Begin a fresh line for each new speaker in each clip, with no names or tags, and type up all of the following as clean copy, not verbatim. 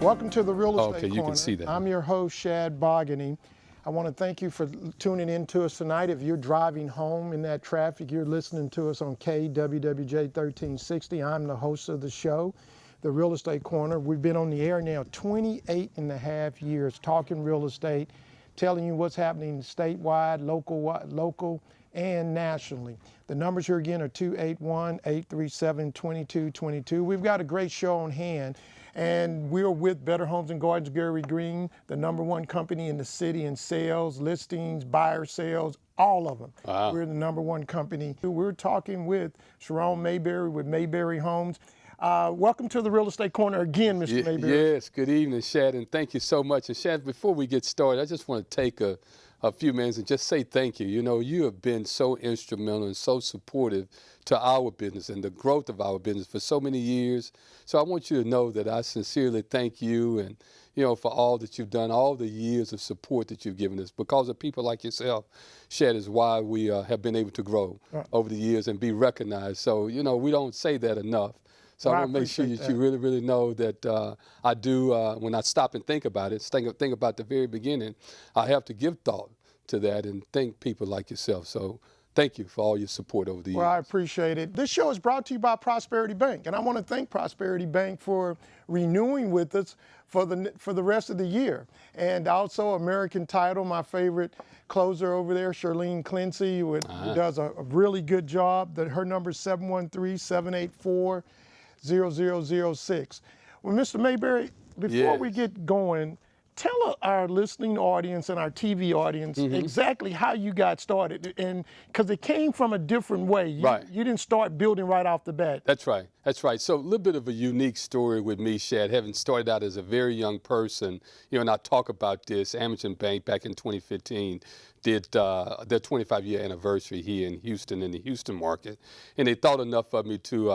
Welcome to the Real Estate
Okay, you
Corner.
can see that.
I'm your host, Shad Bogany. I want to thank you for tuning in to us tonight. If you're driving home in that traffic, you're listening to us on KWWJ 1360. I'm the host of the show, the Real Estate Corner. We've been on the air now 28 and a half years talking real estate, telling you what's happening statewide, local, and nationally. The numbers here again are 281-837-2222. We've got a great show on hand, and we're with Better Homes and Gardens, Gary Green, the #1 company in the city in sales, listings, buyer sales, all of them.
Wow.
We're the #1 company. We're talking with Sharon Mayberry with Mayberry Homes. Welcome to the Real Estate Corner again, Mr. Mayberry.
Yes, good evening, Shad, and thank you so much. And Shad, before we get started, I just want to take a few minutes and just say thank you. You know, you have been so instrumental and so supportive to our business and the growth of our business for so many years. So I want you to know that I sincerely thank you and, you know, for all that you've done, all the years of support that you've given us. Because of people like yourself, Shad, is why we have been able to grow over the years and be recognized. So, you know, we don't say that enough. So I want to make sure that you really, really know that I do, when I stop and think about it, think about the very beginning, I have to give thought to that and thank people like yourself. So thank you for all your support over the years.
Well, I appreciate it. This show is brought to you by Prosperity Bank, and I want to thank Prosperity Bank for renewing with us for the rest of the year. And also American Title, my favorite closer over there, Charlene Clancy, who does a really good job. Her number is 713-784-0006. Well, Mr. Mayberry, before we get going, tell our listening audience and our TV audience exactly how you got started, and because it came from a different way. You didn't start building right off the bat.
That's right. That's right. So a little bit of a unique story with me, Shad, having started out as a very young person. You know, and I talk about this. Amerton Bank back in 2015 did their 25-year anniversary here in Houston, in the Houston market, and they thought enough of me to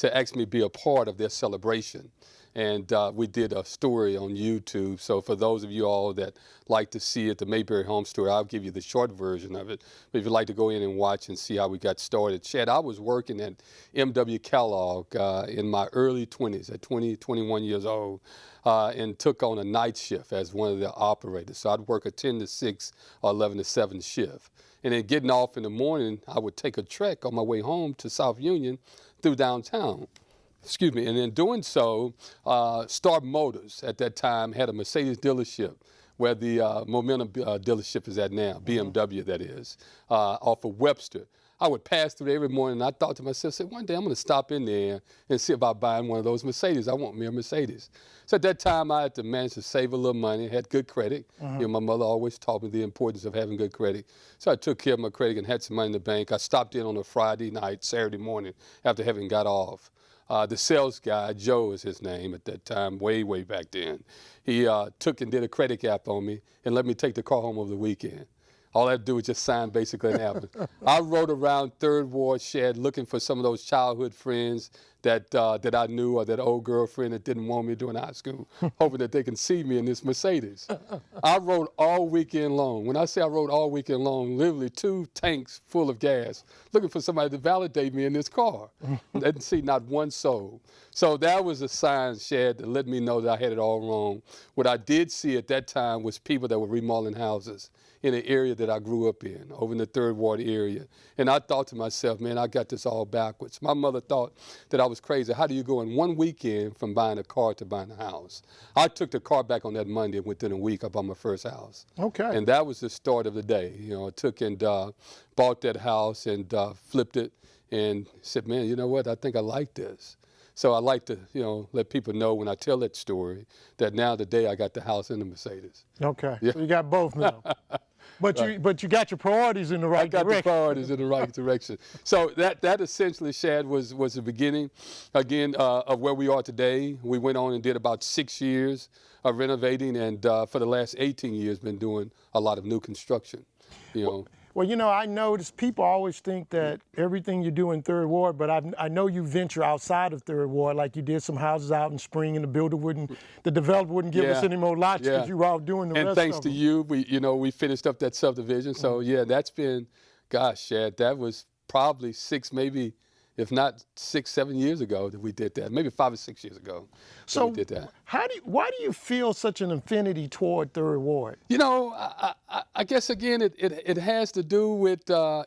ask me to be a part of their celebration. And we did a story on YouTube. So for those of you all that like to see it, the Mayberry Home Story, I'll give you the short version of it. But if you'd like to go in and watch and see how we got started. Chad, I was working at M.W. Kellogg in my early 20s, at 21 years old, and took on a night shift as one of the operators. So I'd work a 10 to 6 or 11 to 7 shift. And then getting off in the morning, I would take a trek on my way home to South Union through downtown. Excuse me, and in doing so, Star Motors at that time had a Mercedes dealership where the Momentum dealership is at now, BMW that is, off of Webster. I would pass through there every morning, and I thought to myself, one day I'm going to stop in there and see about buying one of those Mercedes. I want me a Mercedes. So at that time, I had to manage to save a little money, had good credit. You know, my mother always taught me the importance of having good credit. So I took care of my credit and had some money in the bank. I stopped in on a Friday night, Saturday morning, after having got off. The sales guy, Joe is his name at that time, way back then. He took and did a credit gap on me and let me take the car home over the weekend. All I had to do was just sign basically an app. I rode around 3rd Ward, Shad, looking for some of those childhood friends that I knew, or that old girlfriend that didn't want me during high school, hoping that they can see me in this Mercedes. I rode all weekend long. When I say I rode all weekend long, literally 2 tanks full of gas, looking for somebody to validate me in this car. Didn't see not one soul. So that was a sign, Shad, that let me know that I had it all wrong. What I did see at that time was people that were remodeling houses in an area that I grew up in, over in the 3rd Ward area. And I thought to myself, man, I got this all backwards. My mother thought that I was crazy. How do you go in one weekend from buying a car to buying a house? I took the car back on that Monday, and within a week I bought my first house. Okay. And that was the start of the day. You know, I took and bought that house and flipped it and said, man, you know what, I think I like this. So I like to, you know, let people know when I tell that story that now today I got the house and the Mercedes.
Okay, yeah. So you got both now. But you got your priorities in the right direction.
I got the priorities in the right direction. So that essentially, Shad, was the beginning, again, of where we are today. We went on and did about 6 years of renovating, and for the last 18 years been doing a lot of new construction, you know.
Well, you know, I notice people always think that everything you do in 3rd Ward, but I know you venture outside of 3rd Ward, like you did some houses out in Spring, and the developer wouldn't give us any more lots because you were out doing the rest of them.
And thanks to you, we finished up that subdivision. So yeah, that's been, gosh, Shad, that was probably 6, maybe if not 6, 7 years ago that we did that, maybe 5 or 6 years ago that we did that.
Why do you feel such an affinity toward Third Ward?
You know, I guess again it has to do with the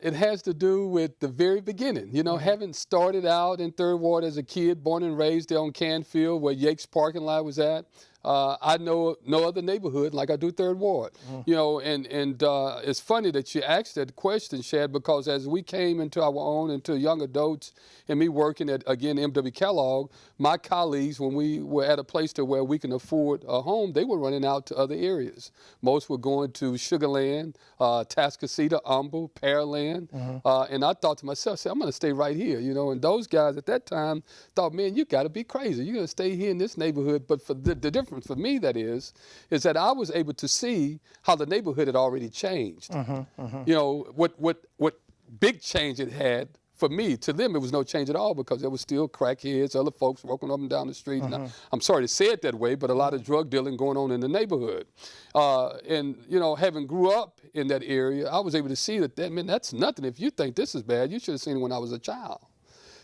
very beginning. You know, having started out in Third Ward as a kid, born and raised there on Canfield where Yates parking lot was at. I know no other neighborhood like I do Third Ward. You know, and it's funny that you asked that question, Shad, because as we came into our own, into young adults, and me working at, again, M.W. Kellogg, my colleagues, when we were at a place to where we can afford a home, they were running out to other areas. Most were going to Sugar Land, Tascasita, Humble, Pearland, and I thought to myself, I'm going to stay right here, you know, and those guys at that time thought, man, you got to be crazy. You're going to stay here in this neighborhood. But for the difference for me, that is that I was able to see how the neighborhood had already changed. You know, what big change it had for me. To them, it was no change at all because there was still crackheads, other folks walking up and down the street. And I'm sorry to say it that way, but a lot of drug dealing going on in the neighborhood. And, you know, having grew up in that area, I was able to see that, man, that's nothing. If you think this is bad, you should have seen it when I was a child.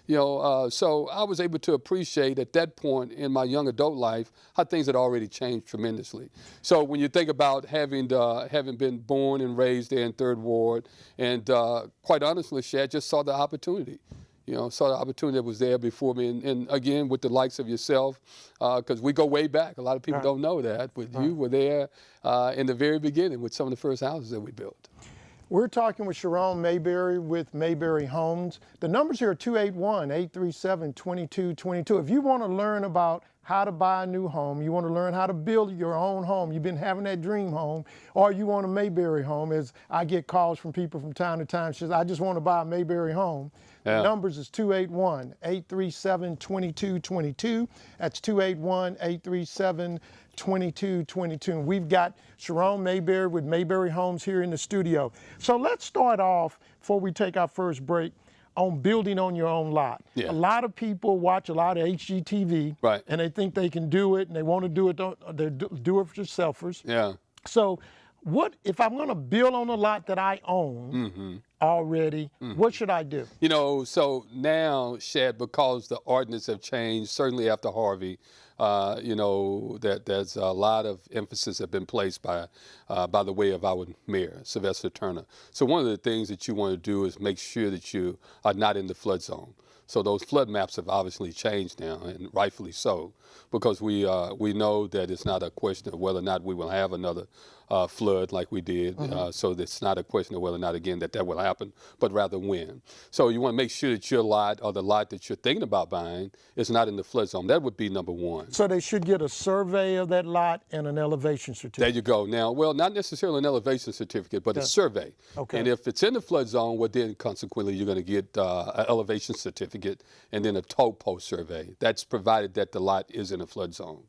You know, so I was able to appreciate at that point in my young adult life how things had already changed tremendously. So when you think about having been born and raised there in Third Ward, and quite honestly, Shad, just saw the opportunity. You know, saw the opportunity that was there before me, and again with the likes of yourself, because we go way back. A lot of people don't know that, but you were there in the very beginning with some of the first houses that we built.
We're talking with Sharon Mayberry with Mayberry Homes. The numbers here are 281-837-2222. If you want to learn about how to buy a new home, you want to learn how to build your own home, you've been having that dream home, or you want a Mayberry home, as I get calls from people from time to time, says, I just want to buy a Mayberry home. The numbers is 281-837-2222. That's 281-837-2222. And we've got Sharon Mayberry with Mayberry Homes here in the studio. So let's start off, before we take our first break, on building on your own lot. A lot of people watch a lot of HGTV, and they think they can do it, and they want to do it, they're do-it-yourselfers. So what if I'm going to build on a lot that I own already, what should I do?
You know, so now, Shad, because the ordinance have changed, certainly after Harvey, you know, that there's a lot of emphasis have been placed by the way of our mayor, Sylvester Turner. So one of the things that you want to do is make sure that you are not in the flood zone. So those flood maps have obviously changed now, and rightfully so, because we know that it's not a question of whether or not we will have another flood like we did. So it's not a question of whether or not, again, that will happen, but rather when. So you want to make sure that your lot, or the lot that you're thinking about buying, is not in the flood zone. That would be number one.
So they should get a survey of that lot and an elevation certificate.
There you go. Now, well, not necessarily an elevation certificate, but a survey. And if it's in the flood zone, well, then consequently you're going to get an elevation certificate and then a topo survey. That's provided that the lot is in a flood zone.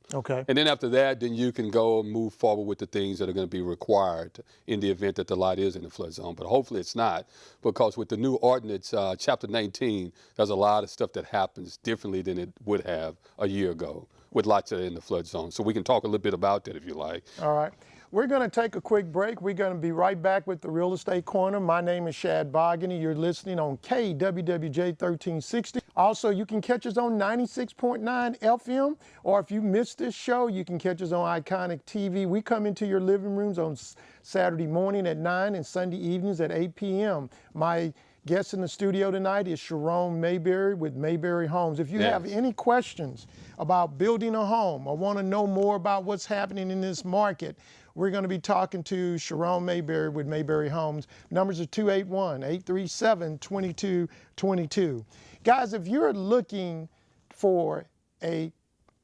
And then after that, then you can go and move forward with the things that are going to be required in the event that the lot is in the flood zone. But hopefully it's not, because with the new ordinance, Chapter 19, there's a lot of stuff that happens differently than it would have a year ago with lots that are in the flood zone. So we can talk a little bit about that if you like.
All right. We're going to take a quick break. We're going to be right back with the Real Estate Corner. My name is Shad Bogany. You're listening on KWWJ 1360. Also, you can catch us on 96.9 FM, or if you missed this show, you can catch us on Iconic TV. We come into your living rooms on Saturday morning at 9 and Sunday evenings at 8 p.m. My guest in the studio tonight is Sharon Mayberry with Mayberry Homes. If you have any questions about building a home or want to know more about what's happening in this market, we're going to be talking to Sharon Mayberry with Mayberry Homes. Numbers are 281-837-2222. Guys, if you're looking for a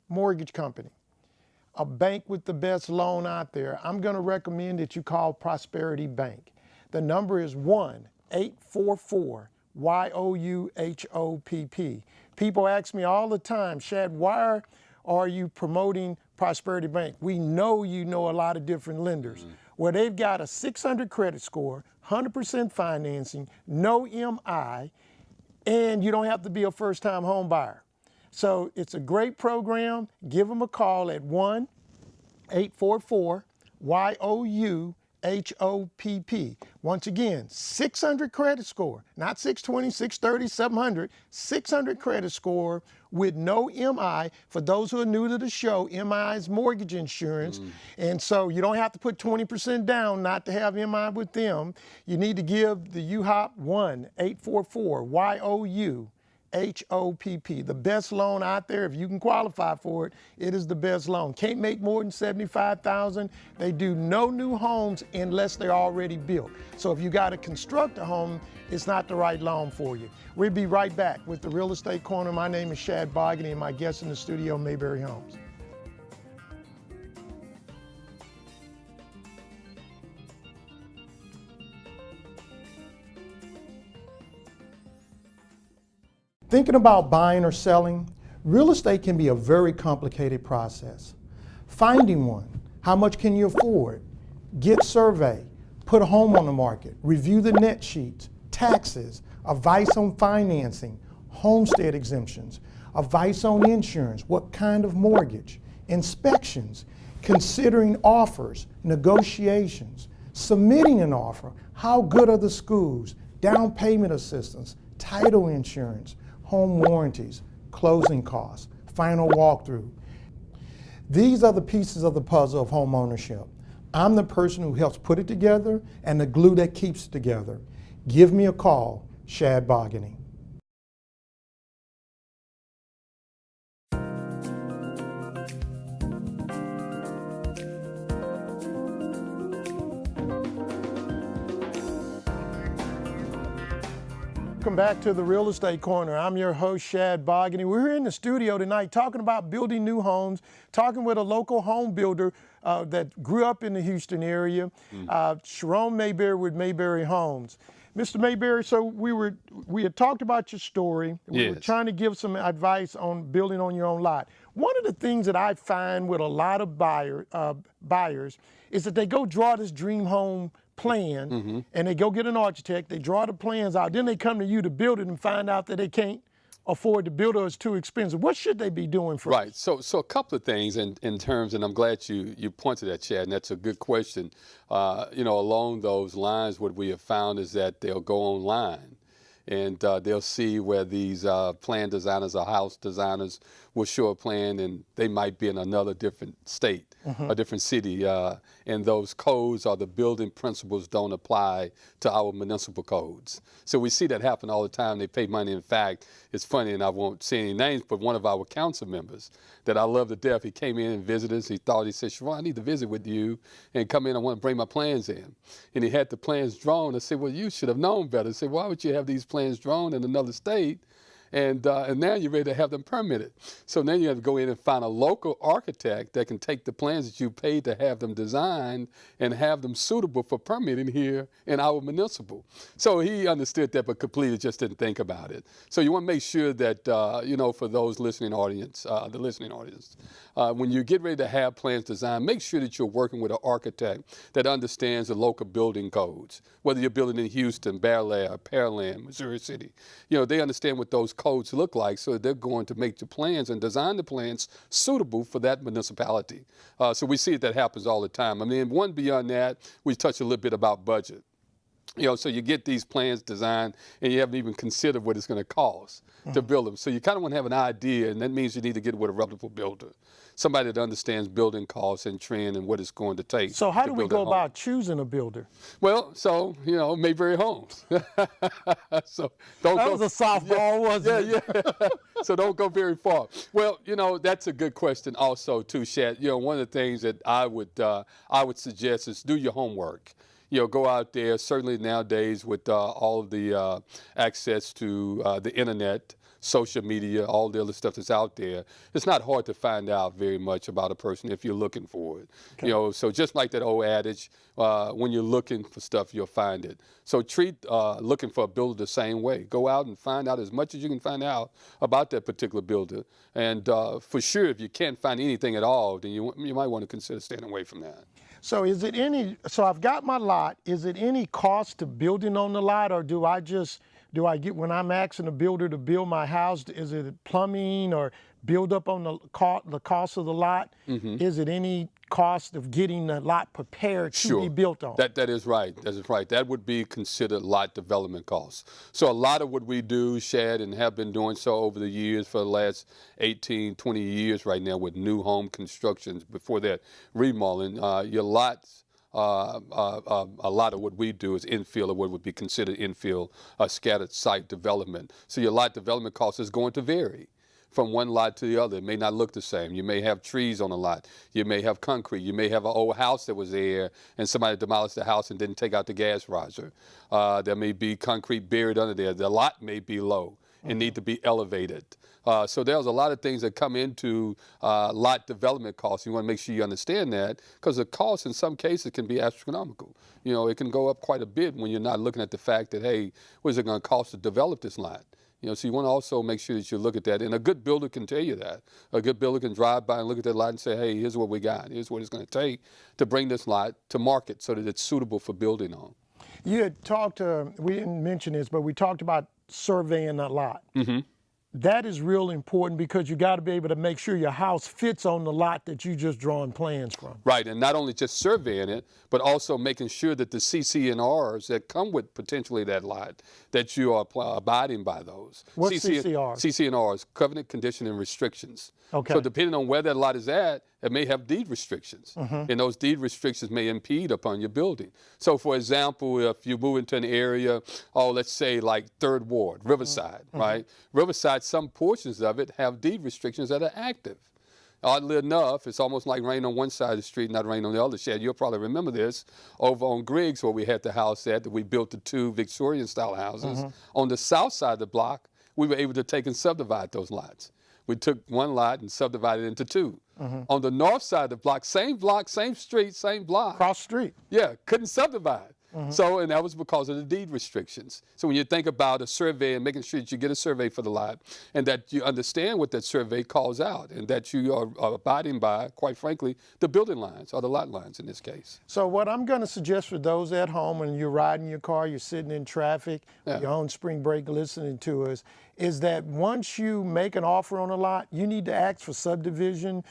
mortgage company, a bank with the best loan out there, I'm going to recommend that you call Prosperity Bank. The number is 1-844-YOUHOPP. People ask me all the time, Shad, why are you promoting Prosperity Bank? We know you know a lot of different lenders. Well, they've got a 600 credit score, 100% financing, no MI, and you don't have to be a first-time home buyer. So it's a great program. Give them a call at 1-844-YOUHOPP. HOPP. Once again, 600 credit score, not 620, 630, 700, 600 credit score with no MI. For those who are new to the show, MI is mortgage insurance. And so you don't have to put 20% down not to have MI with them. You need to give the UHOP 1-844-YOU. HOPP, the best loan out there. If you can qualify for it, it is the best loan. Can't make more than $75,000. They do no new homes unless they're already built. So if you got to construct a home, it's not the right loan for you. We'll be right back with the Real Estate Corner. My name is Shad Bogany, and my guest in the studio, Mayberry Homes. Thinking about buying or selling, real estate can be a very complicated process. Finding one, how much can you afford? Get survey, put a home on the market, review the net sheets, taxes, advice on financing, homestead exemptions, advice on insurance, what kind of mortgage, inspections, considering offers, negotiations, submitting an offer, how good are the schools, down payment assistance, title insurance, home warranties, closing costs, final walkthrough. These are the pieces of the puzzle of home ownership. I'm the person who helps put it together and the glue that keeps it together. Give me a call, Shad Bogany. Welcome back to the Real Estate Corner. I'm your host, Shad Bogany. We're here in the studio tonight talking about building new homes, talking with a local home builder that grew up in the Houston area, Sharon Mayberry with Mayberry Homes. Mr. Mayberry, so we had talked about your story. We were trying to give some advice on building on your own lot. One of the things that I find with a lot of buyers is that they go draw this dream home plan and they go get an architect, they draw the plans out, then they come to you to build it and find out that they can't afford to build it or it's too expensive. What should they be doing first?
Right, so a couple of things in terms, and I'm glad you pointed at, Chad, and that's a good question. Along those lines, what we have found is that they'll go online and they'll see where these plan designers or house designers will show a plan, and they might be in another different state, a different city, and those codes or the building principles don't apply to our municipal codes. So we see that happen all the time. They pay money. In fact, it's funny, and I won't say any names, but one of our council members that I love to death, he came in and visited us. He said, Sharon, I need to visit with you and come in. I want to bring my plans in. And he had the plans drawn. I said, well, you should have known better. I said, why would you have these plans drawn in another state? And now you're ready to have them permitted. So then you have to go in and find a local architect that can take the plans that you paid to have them designed and have them suitable for permitting here in our municipal. So he understood that, but completely just didn't think about it. So you want to make sure that, for those listening audience, when you get ready to have plans designed, make sure that you're working with an architect that understands the local building codes, whether you're building in Houston, Bel Air, Pearland, Missouri City. They understand what those codes look like, so they're going to make the plans and design the plans suitable for that municipality. So we see that happens all the time. I mean, one beyond that, we touched a little bit about budget. So you get these plans designed and you haven't even considered what it's going to cost to build them. So you kind of want to have an idea, and that means you need to get with a reputable builder, somebody that understands building costs and trend and what it's going to take.
So how do we go about choosing a builder?
Well, so, Mayberry Homes. So don't
that was a softball, wasn't it?
Yeah. So don't go very far. Well, that's a good question also too, Shad. One of the things that I would suggest is do your homework. Go out there, certainly nowadays with all of the access to the internet, social media, all the other stuff that's out there, it's not hard to find out very much about a person if you're looking for it. Okay. So just like that old adage, when you're looking for stuff, you'll find it. So treat looking for a builder the same way. Go out and find out as much as you can find out about that particular builder. And for sure, if you can't find anything at all, then you might want to consider staying away from that.
So so I've got my lot, is it any cost to building on the lot, or do I get, when I'm asking a builder to build my house, is it plumbing or build up on the cost of the lot? Is it any cost of getting the lot prepared to be built on.
That is right. That is right. That would be considered lot development costs. So a lot of what we do, Shad, and have been doing so over the years for the last 18, 20 years right now with new home constructions, before that remodeling, your lots, a lot of what we do is infill, or what would be considered infill, scattered site development. So your lot development cost is going to vary from one lot to the other. It may not look the same. You may have trees on a lot. You may have concrete. You may have an old house that was there and somebody demolished the house and didn't take out the gas riser. There may be concrete buried under there. The lot may be low and need to be elevated. So there's a lot of things that come into lot development costs. You want to make sure you understand that, because the cost in some cases can be astronomical. You know, it can go up quite a bit when you're not looking at the fact that, hey, what is it going to cost to develop this lot? You know, so you want to also make sure that you look at that, and a good builder can tell you that. A good builder can drive by and look at that lot and say, hey, here's what we got. Here's what it's going to take to bring this lot to market so that it's suitable for building on.
You had talked, we didn't mention this, but we talked about surveying a lot.
Mm-hmm.
That is real important, because you got to be able to make sure your house fits on the lot that you just drawn plans from.
Right, and not only just surveying it, but also making sure that the CC&Rs that come with potentially that lot, that you are abiding by those.
What's CCR?
CC&Rs, covenant, condition, and restrictions.
Okay.
So depending on where that lot is at, it may have deed restrictions, and those deed restrictions may impede upon your building. So for example, if you move into an area, let's say like 3rd Ward, Riverside, right? Riverside, some portions of it have deed restrictions that are active. Oddly enough, it's almost like rain on one side of the street, not rain on the other. Shad, you'll probably remember this, over on Griggs, where we had the house at, that we built the 2 Victorian-style houses. On the south side of the block, we were able to take and subdivide those lots. We took one lot and subdivided it into 2. On the north side of the block, same street, same block.
Cross street.
Yeah, couldn't subdivide. So, and that was because of the deed restrictions. So when you think about a survey and making sure that you get a survey for the lot, and that you understand what that survey calls out, and that you are abiding by, quite frankly, the building lines, or the lot lines in this case.
So what I'm going to suggest for those at home, when you're riding your car, you're sitting in traffic, you're on spring break listening to us, is that once you make an offer on a lot, you need to ask for subdivision,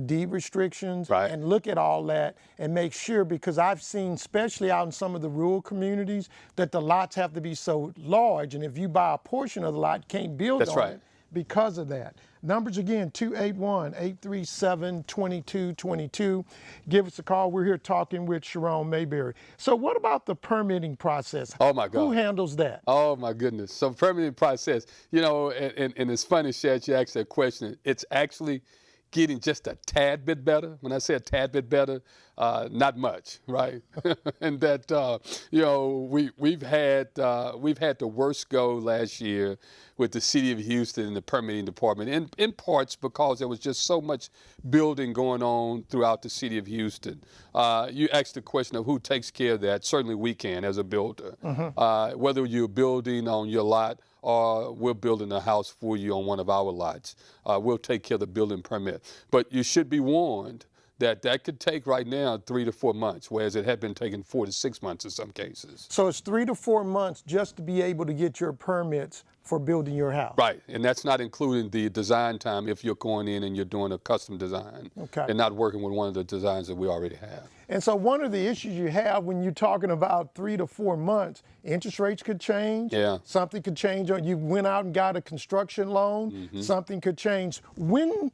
deed restrictions, and look at all that and make sure, because I've seen, especially out in some of the rural communities, that the lots have to be so large, and if you buy a portion of the lot, you can't build on it because of that. Numbers again, 281-837-2222. Give us a call. We're here talking with Sharon Mayberry. So what about the permitting process?
Oh my God.
Who handles that?
Oh my goodness. So permitting process, you know, and it's funny, Shad, you asked that question. It's actually getting just a tad bit better. When I say a tad bit better, not much, right? And that you know, we've had the worst go last year with the city of Houston and the permitting department, in parts because there was just so much building going on throughout the city of Houston. You asked the question of who takes care of that. Certainly we can as a builder. Whether you're building on your lot or we're building a house for you on one of our lots, we'll take care of the building permit. But you should be warned that could take right now 3 to 4 months, whereas it had been taking 4 to 6 months in some cases.
So it's 3 to 4 months just to be able to get your permits for building your house.
Right, and that's not including the design time if you're going in and you're doing a custom design and not working with one of the designs that we already have.
And so one of the issues you have when you're talking about 3 to 4 months, interest rates could change. Something could change. You went out and got a construction loan. Something could change. When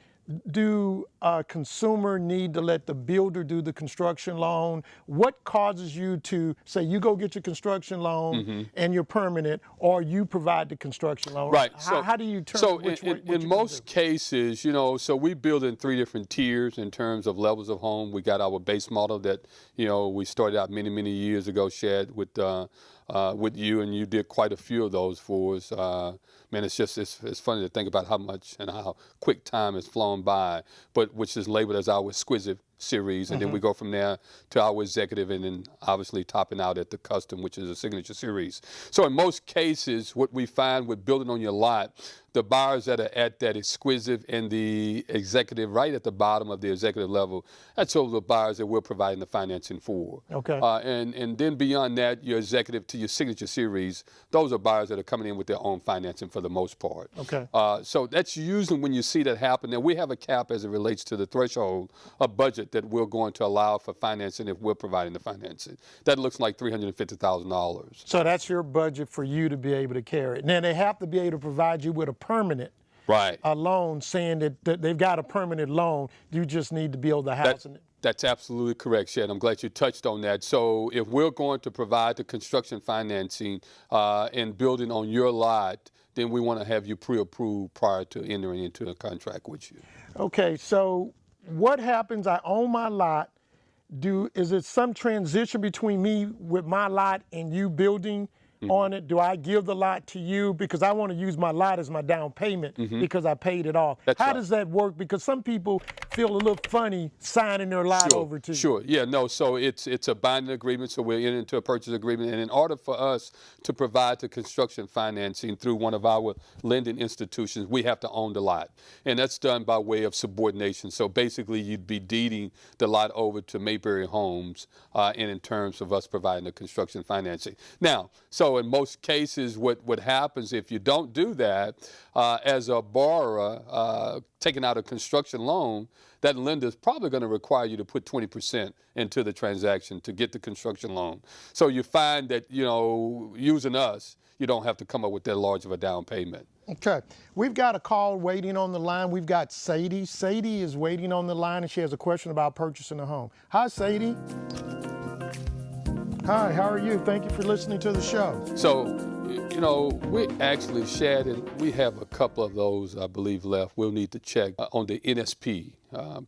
do a consumer need to let the builder do the construction loan? What causes you to say you go get your construction loan and you're permanent, or you provide the construction loan?
Right.
How do you determine
in most cases, you know, so we build in 3 different tiers in terms of levels of home. We got our base model that, you know, we started out many years ago, Shad, with you, and you did quite a few of those for us. Man, it's funny to think about how much and how quick time has flown by, but which is labeled as our exquisite series, and then we go from there to our executive, and then obviously topping out at the custom, which is a signature series. So in most cases, what we find with building on your lot, the buyers that are at that exquisite and the executive, right at the bottom of the executive level, that's all the buyers that we're providing the financing for. And then beyond that, your executive to your signature series, those are buyers that are coming in with their own financing for the most part. So that's usually when you see that happen. Now we have a cap as it relates to the threshold of budget that we're going to allow for financing if we're providing the financing. That looks like $350,000.
So that's your budget for you to be able to carry it. Now they have to be able to provide you with a permanent
Right.
loan, saying that they've got a permanent loan. You just need to build the house.
That's absolutely correct, Sharon. I'm glad you touched on that. So if we're going to provide the construction financing and building on your lot, then we want to have you pre-approved prior to entering into a contract with you.
Okay, so what happens? I own my lot. Is it some transition between me with my lot and you building on it? Do I give the lot to you because I want to use my lot as my down payment because I paid it off? How does that work? Because some people feel a little funny signing their lot over to you.
Sure, yeah, no, so it's a binding agreement, so we're in into a purchase agreement, and in order for us to provide the construction financing through one of our lending institutions, we have to own the lot, and that's done by way of subordination. So basically, you'd be deeding the lot over to Mayberry Homes, and in terms of us providing the construction financing. Now, so in most cases, what happens if you don't do that, as a borrower taking out a construction loan, that lender is probably going to require you to put 20% into the transaction to get the construction loan. So you find that, you know, using us, you don't have to come up with that large of a down payment.
Okay, we've got a call waiting on the line. We've got Sadie. Sadie is waiting on the line, and she has a question about purchasing a home. Hi, Sadie. Hi, how are you? Thank you for listening to the show.
So, you know, we actually, Sharon, we have a couple of those, I believe, left. We'll need to check on the NSP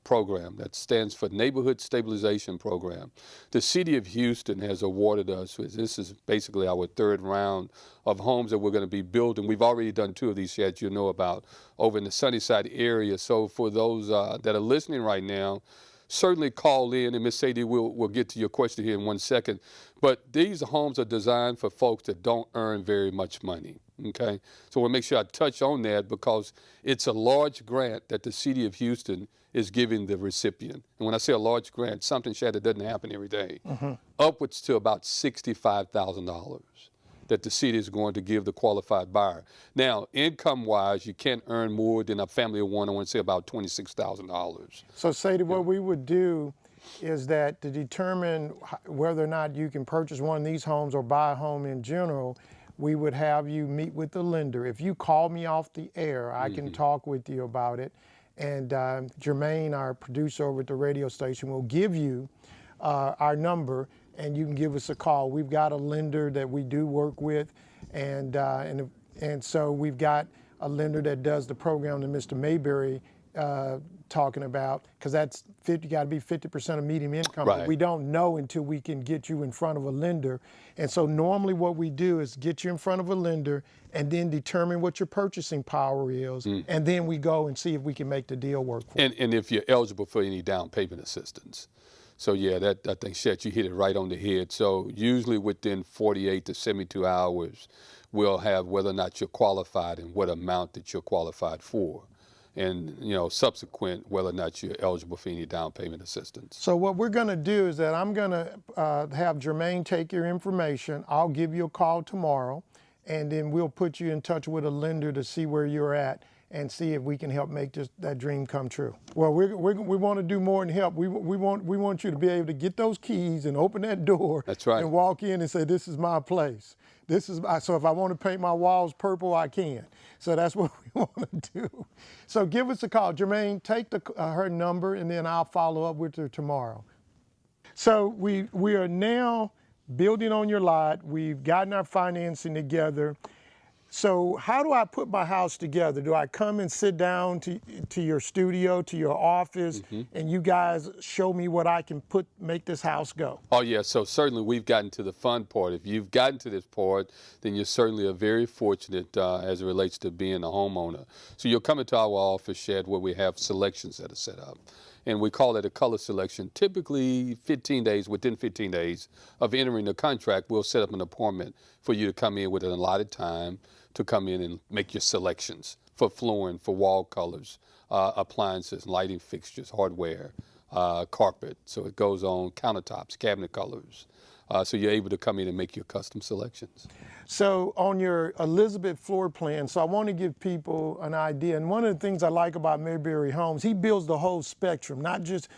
program. That stands for Neighborhood Stabilization Program. The city of Houston has awarded us, this is basically our third round of homes that we're going to be building. We've already done 2 of these, Sharon, you know about, over in the Sunnyside area. So for those that are listening right now, certainly call in, and Ms. Sadie, we'll get to your question here in 1 second. But these homes are designed for folks that don't earn very much money, okay? So we'll make sure I touch on that because it's a large grant that the city of Houston is giving the recipient. And when I say a large grant, something, Chad, that doesn't happen every day, upwards to about $65,000 that the city is going to give the qualified buyer. Now, income-wise, you can't earn more than a family of one, I want to say about $26,000.
So, Sadie, what we would do is that to determine whether or not you can purchase one of these homes or buy a home in general, we would have you meet with the lender. If you call me off the air, I can talk with you about it. And Jermaine, our producer over at the radio station, will give you our number, and you can give us a call. We've got a lender that we do work with, and so we've got a lender that does the program that Mr. Mayberry talking about, because that's you got to be 50% of median income.
Right.
But we don't know until we can get you in front of a lender. And so normally what we do is get you in front of a lender and then determine what your purchasing power is, and then we go and see if we can make the deal work for you.
And if you're eligible for any down payment assistance. So yeah, that I think, Chet, you hit it right on the head. So usually within 48 to 72 hours, we'll have whether or not you're qualified and what amount that you're qualified for. And, you know, subsequent whether or not you're eligible for any down payment assistance.
So what we're going to do is that I'm going to have Jermaine take your information. I'll give you a call tomorrow, and then we'll put you in touch with a lender to see where you're at and see if we can help make that dream come true. Well, we want to do more than help. We want you to be able to get those keys and open that door.
That's right.
And walk in and say, this is my place. So if I want to paint my walls purple, I can. So that's what we want to do. So give us a call. Jermaine, take her number, and then I'll follow up with her tomorrow. So we are now building on your lot. We've gotten our financing together. So how do I put my house together? Do I come and sit down to your studio, to your office, and you guys show me what I can make this house go?
Oh yeah, so certainly we've gotten to the fun part. If you've gotten to this part, then you certainly are very fortunate as it relates to being a homeowner. So you'll come into our office, Shed, where we have selections that are set up. And we call it a color selection. Typically within 15 days of entering the contract, we'll set up an appointment for you to come in with an allotted time to come in and make your selections for flooring, for wall colors, appliances, lighting fixtures, hardware, carpet. So it goes on countertops, cabinet colors. So you're able to come in and make your custom selections.
So on your Elizabeth floor plan, so I want to give people an idea. And one of the things I like about Mayberry Homes, he builds the whole spectrum, not just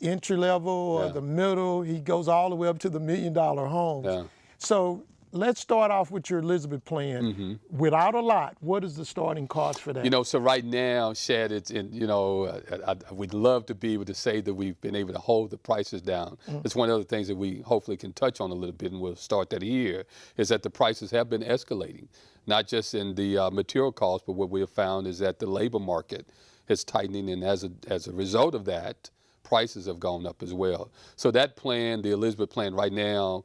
entry level or the middle. He goes all the way up to the $1 million homes.
Yeah.
So let's start off with your Elizabeth plan.
Mm-hmm.
Without a lot, what is the starting cost for that?
You know, so right now, Shad, it's in, you know, we'd love to be able to say that we've been able to hold the prices down. It's one of the things that we hopefully can touch on a little bit, and we'll start that here, is that the prices have been escalating, not just in the material costs, but what we have found is that the labor market is tightening, and as a result of that, prices have gone up as well. So that plan, the Elizabeth plan right now,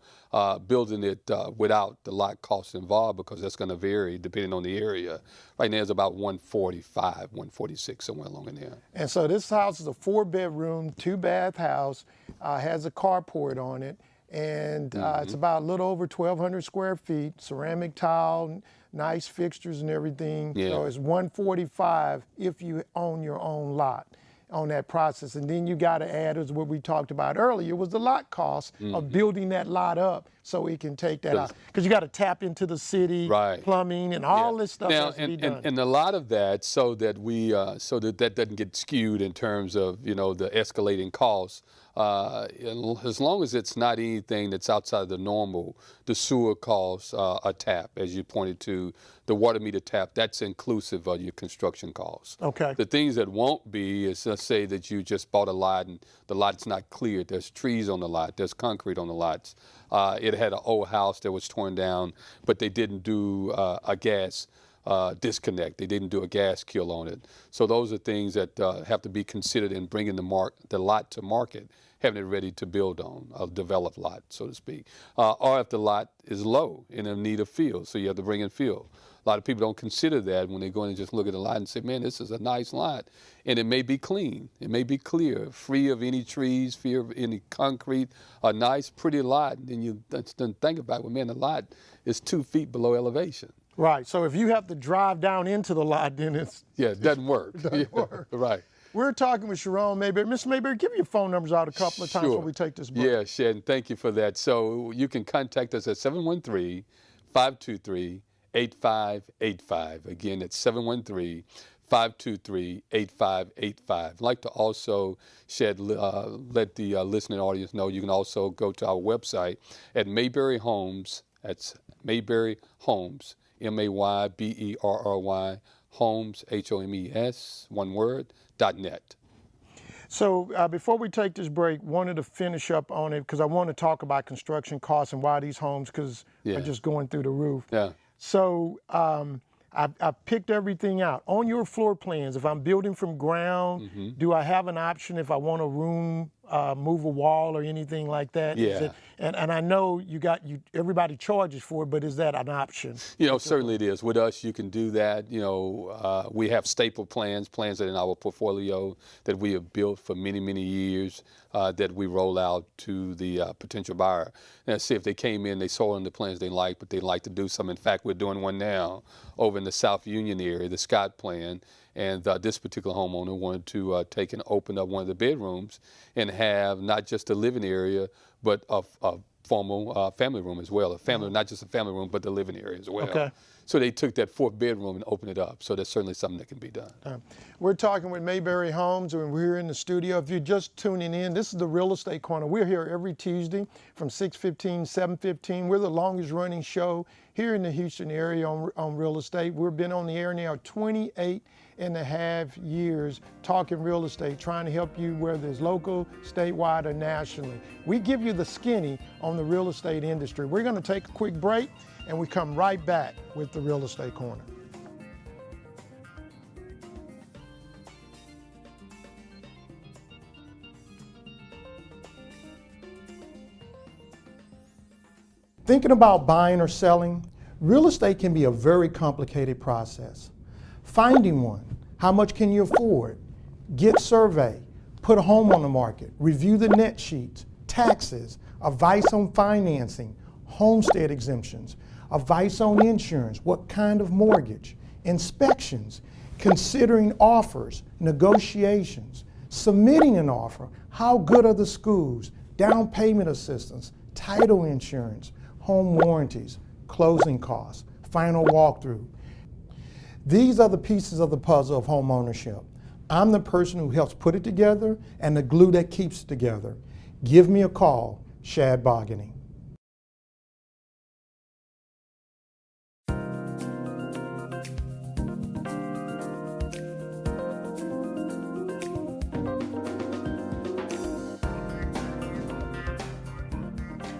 building it without the lot costs involved, because that's going to vary depending on the area. Right now it's about 145, 146, somewhere along in there.
And so this house is a 4-bedroom, 2-bath house, has a carport on it, and it's about a little over 1,200 square feet, ceramic tile, nice fixtures and everything.
Yeah.
So it's 145 if you own your own lot on that process. And then you got to add, as what we talked about earlier, was the lot cost of building that lot up so it can take that out. Because you got to tap into the city, plumbing, and all this stuff
now,
has to be done.
And a lot of that, so that we, that doesn't get skewed in terms of, you know, the escalating costs. As long as it's not anything that's outside of the normal, the sewer costs, a tap, as you pointed to, the water meter tap, that's inclusive of your construction costs.
Okay.
The things that won't be is, let's say that you just bought a lot and the lot's not cleared. There's trees on the lot. There's concrete on the lots. It had an old house that was torn down, but they didn't do a gas disconnect. They didn't do a gas kill on it. So those are things that have to be considered in bringing the lot to market, having it ready to build on, a developed lot, so to speak. Or if the lot is low and in need of fill, so you have to bring in fill. A lot of people don't consider that when they go in and just look at the lot and say, man, this is a nice lot. And it may be clean, it may be clear, free of any trees, free of any concrete, a nice, pretty lot. And then you think about, well, man, the lot is 2 feet below elevation.
Right, so if you have to drive down into the lot, then it's...
Yeah, it doesn't work.
It doesn't work.
Right.
We're talking with Sharon Mayberry. Ms. Mayberry, give your phone numbers out a couple of times before we take this break.
Yeah, Sharon, thank you for that. So you can contact us at 713-523-8585. Again, it's 713-523-8585. I'd like to also let the listening audience know you can also go to our website at Mayberry Homes. That's Mayberry Homes, Mayberry, Homes, HOMES, one word, .net.
So before we take this break, wanted to finish up on it because I want to talk about construction costs and why these homes are just going through the roof.
Yeah.
So I've picked everything out. On your floor plans, if I'm building from ground, do I have an option if I want a room, move a wall or anything like that?
Yeah.
And I know everybody charges for it, but is that an option?
You know, certainly it is. With us, you can do that. You know, we have staple plans that are in our portfolio that we have built for many, many years that we roll out to the potential buyer. And see if they came in, they saw in the plans they like, but they'd like to do some. In fact, we're doing one now over in the South Union area, the Scott plan. And this particular homeowner wanted to take and open up one of the bedrooms and have not just a living area, but a formal family room as well. A family, not just a family room, but the living area as well. Okay. So they took that 4th bedroom and opened it up. So that's certainly something that can be done.
We're talking with Mayberry Homes, and we're here in the studio. If you're just tuning in, this is the Real Estate Corner. We're here every Tuesday from 6:15, 7:15. We're the longest running show here in the Houston area on real estate. We've been on the air now 28.5 years talking real estate, trying to help you whether it's local, statewide, or nationally. We give you the skinny on the real estate industry. We're going to take a quick break, and we come right back with the Real Estate Corner. Thinking about buying or selling, real estate can be a very complicated process. Finding one, how much can you afford? Get survey, put a home on the market, review the net sheets, taxes, advice on financing, homestead exemptions, advice on insurance, what kind of mortgage, inspections, considering offers, negotiations, submitting an offer, how good are the schools, down payment assistance, title insurance, home warranties, closing costs, final walkthrough. These are the pieces of the puzzle of home ownership. I'm the person who helps put it together and the glue that keeps it together. Give me a call, Shad Bargaining.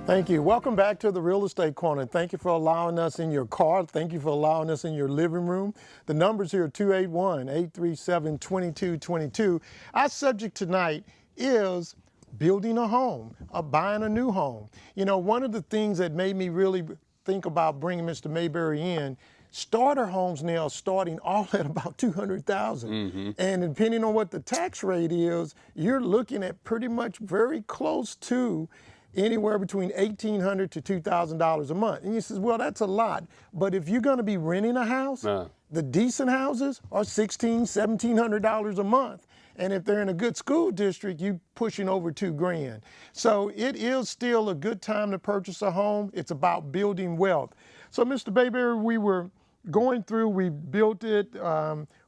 Thank you. Welcome back to the Real Estate Corner. Thank you for allowing us in your car. Thank you for allowing us in your living room. The numbers here are 281-837-2222. Our subject tonight is building a home, buying a new home. You know, one of the things that made me really think about bringing Mr. Mayberry in, starter homes now starting all at about $200,000. And depending on what the tax rate is, you're looking at pretty much very close to anywhere between $1,800 to $2,000 a month. And you says, well, that's a lot. But if you're going to be renting a house, the decent houses are $1,600, $1,700 a month. And if they're in a good school district, you pushing over $2,000. So it is still a good time to purchase a home. It's about building wealth. So Mr. Mayberry, we were going through, we've built it,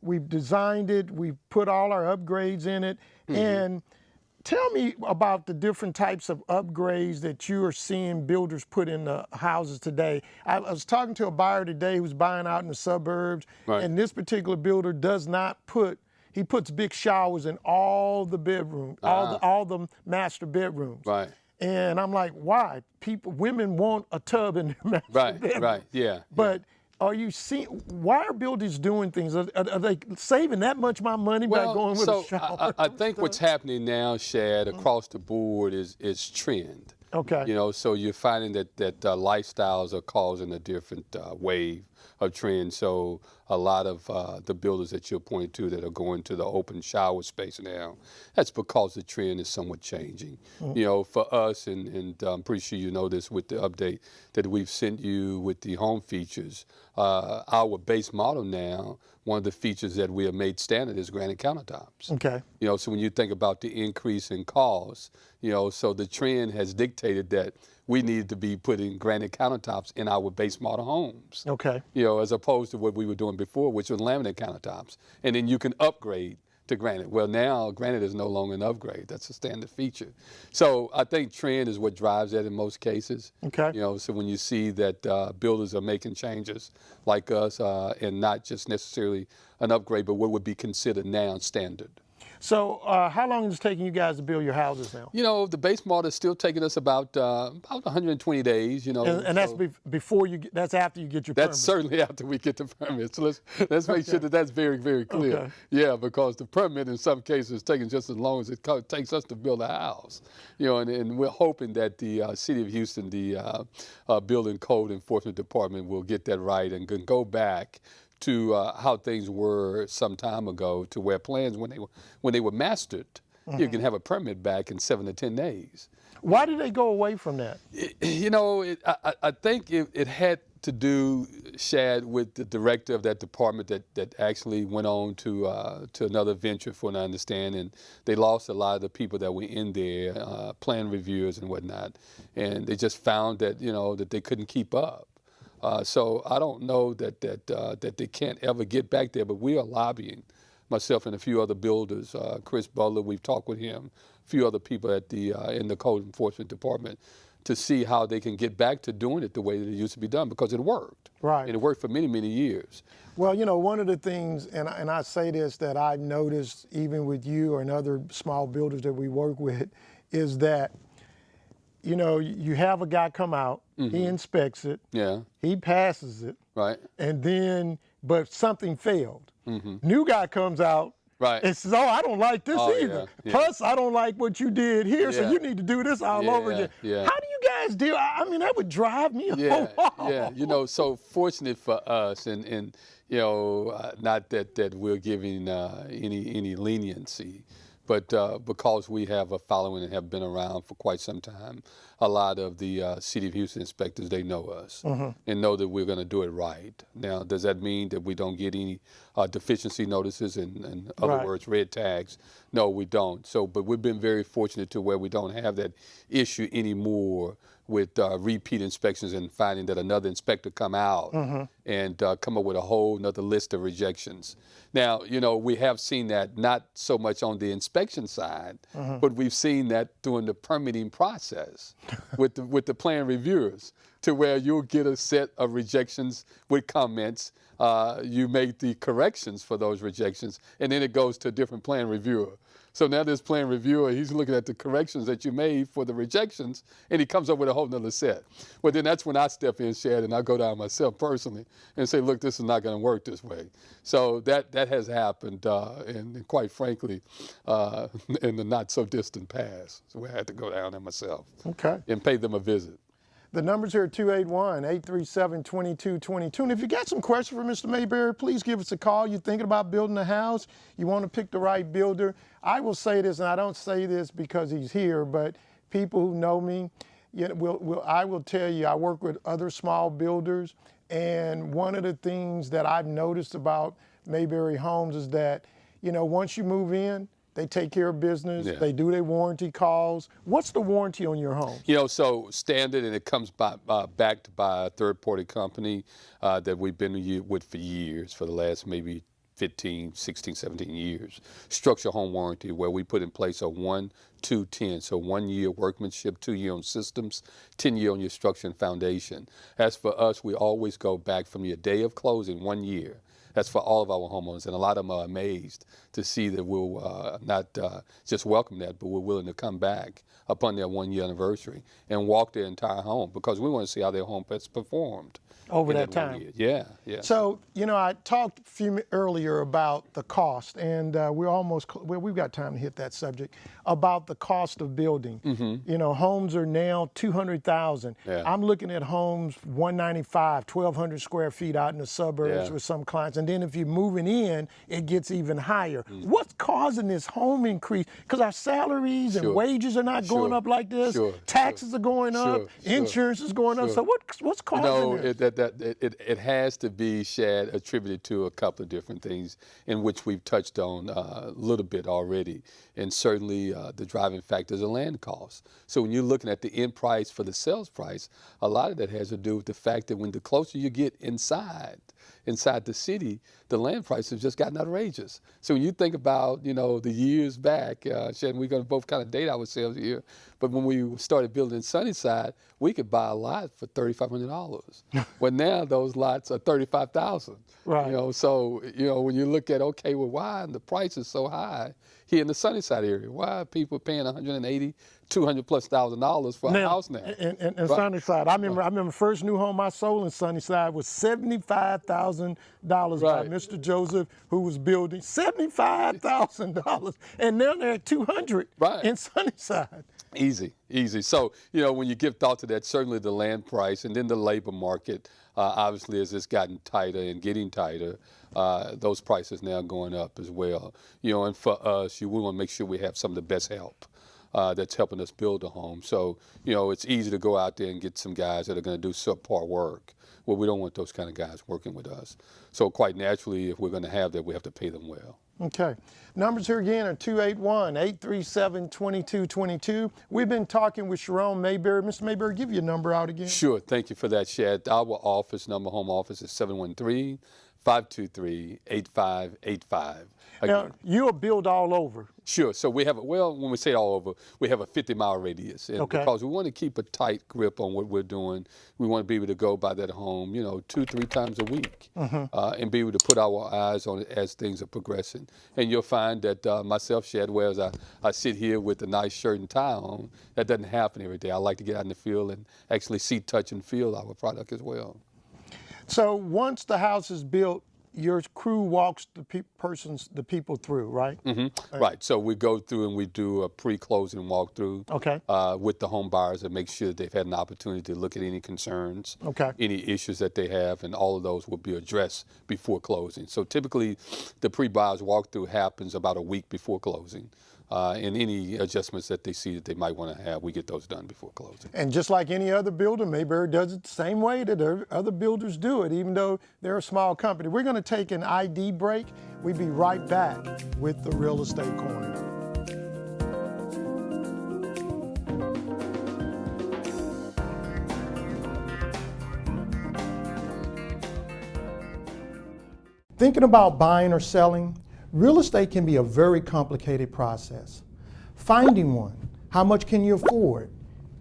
we've designed it, we've put all our upgrades in it. And tell me about the different types of upgrades that you are seeing builders put in the houses today. I was talking to a buyer today who's buying out in the suburbs, and this particular builder does not put, he puts big showers in all the bedrooms, all the master bedrooms. And I'm like, why? Women want a tub in their master bedroom. But are you seeing, why are builders doing things? Are they saving that much more money by going with a shower?
I think what's happening now, Shad, across the board is trend. You know, so you're finding that lifestyles are causing a different wave of trend. So a lot of the builders that you're pointing to that are going to the open shower space now, that's because the trend is somewhat changing. You know, for us, and I'm pretty sure you know this with the update that we've sent you with the home features, our base model now, one of the features that we have made standard is granite countertops. You know, so when you think about the increase in costs, you know, so the trend has dictated that we need to be putting granite countertops in our base model homes. You know, as opposed to what we were doing before, which was laminate countertops. And then you can upgrade to granite. Well, now granite is no longer an upgrade. That's a standard feature. So I think trend is what drives that in most cases. You know, so when you see that builders are making changes like us and not just necessarily an upgrade, but what would be considered now standard.
So how long is it taking you guys to build your houses now? You
know, the base model is still taking us about 120 days, you know.
And that's before you get, that's after you get your permit?
That's certainly after we get the permit. So let's make sure that that's very, very clear. Yeah, because the permit in some cases is taking just as long as it takes us to build a house. You know, and we're hoping that the City of Houston, the Building Code Enforcement Department will get that right and can go back to how things were some time ago, to where plans, when they were mastered, you can have a permit back in 7 to 10 days.
Why did they go away from that?
You know, I think it had to do, Shad, with the director of that department that actually went on to another venture, from what I understand, and they lost a lot of the people that were in there, plan reviewers and whatnot, and they just found that, you know, that they couldn't keep up. So I don't know that they can't ever get back there, but we are lobbying, myself and a few other builders, Chris Butler, we've talked with him, a few other people at in the Code Enforcement Department, to see how they can get back to doing it the way that it used to be done, because it worked. And it worked for many, many years.
Well, you know, one of the things, and I say this, that I noticed even with you and other small builders that we work with, is that, you know, you have a guy come out, he inspects it, he passes it, and then, but something failed. New guy comes out and says, oh, I don't like this either. Plus, I don't like what you did here, so you need to do this all over again. How do you guys deal? I mean, that would drive me up.
You know, so fortunate for us, and you know, not that we're giving any leniency, but because we have a following and have been around for quite some time, a lot of the City of Houston inspectors, they know us and know that we're going to do it right. Now, does that mean that we don't get any deficiency notices and in other
Right.
words, red tags? No, we don't. So, but we've been very fortunate to where we don't have that issue anymore with repeat inspections and finding that another inspector come out and come up with a whole nother list of rejections. Now, you know, we have seen that not so much on the inspection side, but we've seen that during the permitting process with the plan reviewers, to where you'll get a set of rejections with comments. You make the corrections for those rejections, and then it goes to a different plan reviewer. So now this plan reviewer, he's looking at the corrections that you made for the rejections, and he comes up with a whole nother set. Well, then that's when I step in, Sharon, and I go down myself personally and say, look, this is not going to work this way. So that has happened, and quite frankly, in the not so distant past. So I had to go down there myself and pay them a visit.
The numbers here are 281-837-2222. And if you got some questions for Mr. Mayberry, please give us a call. You're thinking about building a house, you want to pick the right builder. I will say this, and I don't say this because he's here, but people who know me, I will tell you, I work with other small builders, and one of the things that I've noticed about Mayberry Homes is that, you know, once you move in, they take care of business. Yeah. They do their warranty calls. What's the warranty on your home? You know,
so standard, and it comes backed by a third-party company that we've been with for years, for the last maybe 15, 16, 17 years. Structural home warranty, where we put in place a 1, 2, 10. So 1 year workmanship, 2 year on systems, 10 year on your structure and foundation. As for us, we always go back from your day of closing 1 year. That's for all of our homeowners, and a lot of them are amazed to see that we'll not just welcome that, but we're willing to come back upon their 1 year anniversary and walk their entire home, because we want to see how their home has performed
over that time.
Yeah.
So, you know, I talked a few earlier about the cost, and we've got time to hit that subject, about the cost of building. You know, homes are now $200,000. Yeah. I'm looking at homes 195, 1,200 square feet out in the suburbs with some clients. And then if you're moving in, it gets even higher. What's causing this home increase? Because our salaries and wages are not going up like this. Taxes are going up. Insurance is going up. So what's causing this?
It has to be, Shad, attributed to a couple of different things, in which we've touched on a little bit already. And certainly the driving factor is the land cost. So when you're looking at the end price for the sales price, a lot of that has to do with the fact that when the closer you get inside the city, the land prices have just gotten outrageous. So when you think about, you know, the years back, Sharon, we're going to both kind of date ourselves here, but when we started building in Sunnyside, we could buy a lot for $3,500. Well, now those lots are $35,000. Right. You know, so, you know, when you look at, okay, well, why the price is so high here in the Sunnyside area? Why are people paying $180,000, $200,000+ for a house now?
In Sunnyside, I remember first new home I sold in Sunnyside was $75,000 by Mr. Joseph, who was building $75,000, and now they're at $200,000 in Sunnyside.
Easy. So, you know, when you give thought to that, certainly the land price and then the labor market, obviously as it's gotten tighter and getting tighter, those prices now going up as well. You know, and for us, we want to make sure we have some of the best help that's helping us build a home. So, you know, it's easy to go out there and get some guys that are going to do subpar work. Well, we don't want those kind of guys working with us. So quite naturally, if we're going to have that, we have to pay them well.
Okay. Numbers here again are 281-837-2222. We've been talking with Sharon Mayberry. Mr. Mayberry, give your number out again.
Sure. Thank you for that, Shad. Our office number, home office, is 713-523-8585.
Now, you'll build all over.
Sure. So we have, when we say all over, we have a 50-mile radius. And because we want to keep a tight grip on what we're doing, we want to be able to go by that home, you know, 2-3 times a week and be able to put our eyes on it as things are progressing. And you'll find that myself, Shad, whereas I sit here with a nice shirt and tie on, that doesn't happen every day. I like to get out in the field and actually see, touch, and feel our product as well.
So once the house is built, your crew walks the people through, right?
Right. So we go through and we do a pre-closing walkthrough with the home buyers and make sure they've had an opportunity to look at any concerns, any issues that they have, and all of those will be addressed before closing. So typically, the pre-buyers walkthrough happens about a week before closing. and any adjustments that they see that they might want to have, we get those done before closing.
And just like any other builder, Mayberry does it the same way that other builders do it, even though they're a small company. We're going to take an ID break. We'll be right back with the Real Estate Corner. Thinking about buying or selling, real estate can be a very complicated process. Finding one, how much can you afford?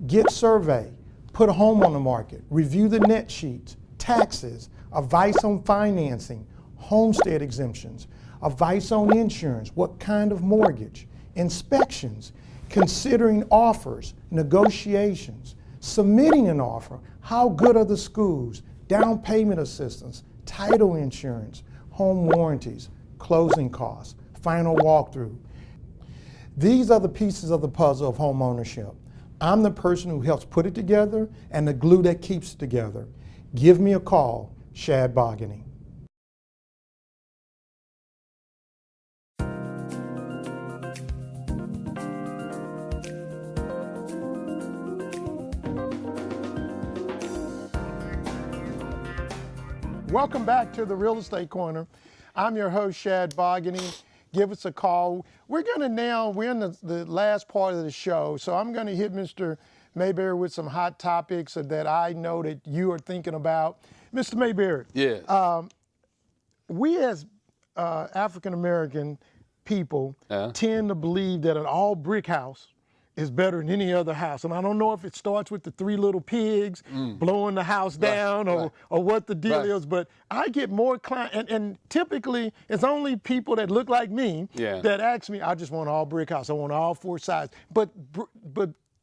Get survey, put a home on the market, review the net sheets, taxes, advice on financing, homestead exemptions, advice on insurance, what kind of mortgage, inspections, considering offers, negotiations, submitting an offer, how good are the schools, down payment assistance, title insurance, home warranties, closing costs, final walkthrough. These are the pieces of the puzzle of home ownership. I'm the person who helps put it together and the glue that keeps it together. Give me a call, Shad Bogany. Welcome back to the Real Estate Corner. I'm your host, Shad Bogany. Give us a call. We're in the last part of the show, so I'm going to hit Mr. Mayberry with some hot topics that I know that you are thinking about. Mr. Mayberry.
Yes.
We as African-American people tend to believe that an all brick house is better than any other house. And I don't know if it starts with the three little pigs blowing the house down or what the deal is, but I get more clients, and typically it's only people that look like me that ask me, I just want an all brick house, I want all four sides. But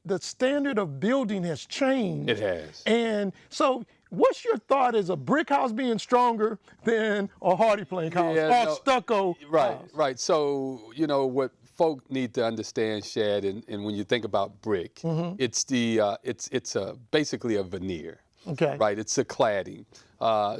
the standard of building has changed.
It has.
And so what's your thought? Is a brick house being stronger than a hardy plank house or stucco house?
Right. So, you know, what folk need to understand, Shad, and when you think about brick, it's basically a veneer.
Okay.
Right, it's a cladding.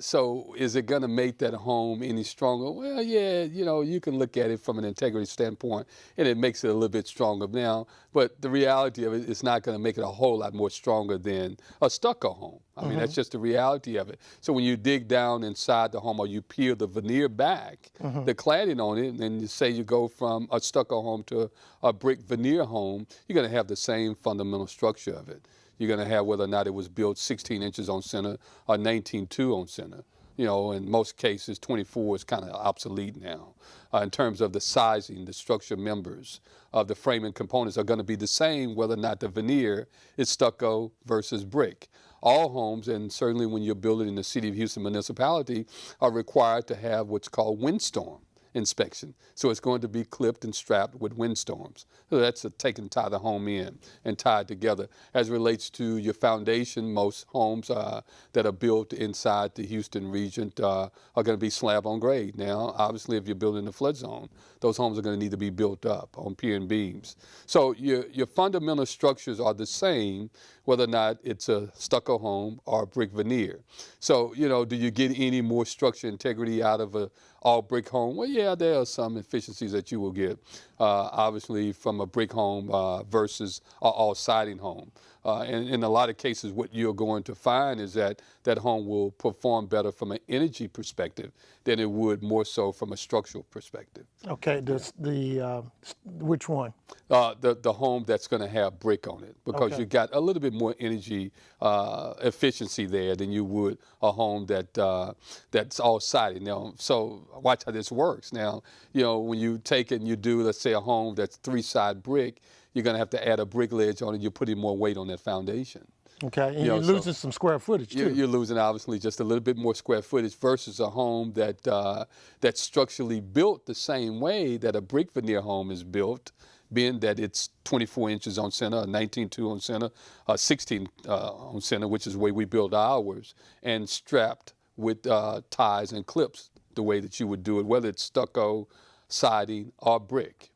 So is it going to make that home any stronger? Well, yeah, you know, you can look at it from an integrity standpoint, and it makes it a little bit stronger now. But the reality of it is not going to make it a whole lot more stronger than a stucco home. I mean, that's just the reality of it. So when you dig down inside the home or you peel the veneer back, the cladding on it, and you say you go from a stucco home to a brick veneer home, you're going to have the same fundamental structure of it. You're going to have whether or not it was built 16 inches on center or 19.2 on center. You know, in most cases, 24 is kind of obsolete now. In terms of the sizing, the structure members of the framing components are going to be the same whether or not the veneer is stucco versus brick. All homes, and certainly when you're building in the City of Houston municipality, are required to have what's called windstorm inspection. So it's going to be clipped and strapped with windstorms. So that's tie the home in and tie it together. As it relates to your foundation, most homes that are built inside the Houston region are going to be slab on grade. Now, obviously, if you're building the flood zone, those homes are going to need to be built up on pier and beams. So your fundamental structures are the same, whether or not it's a stucco home or a brick veneer. So, you know, do you get any more structural integrity out of a all brick home? Well, yeah, there are some efficiencies that you will get, obviously, from a brick home versus an all siding home. And in a lot of cases, what you're going to find is that that home will perform better from an energy perspective than it would more so from a structural perspective.
Okay, which one?
The home that's going to have brick on it, because you got a little bit more energy efficiency there than you would a home that's all sided. Now, so watch how this works. Now, you know, when you take it and you do, let's say, a home that's 3-side brick, you're going to have to add a brick ledge on it. You're putting more weight on that foundation.
Okay, and you're losing some square footage too.
You're losing obviously just a little bit more square footage versus a home that's structurally built the same way that a brick veneer home is built, being that it's 24 inches on center, 19.2 on center, 16 on center, which is the way we build ours, and strapped with ties and clips the way that you would do it, whether it's stucco, siding, or brick.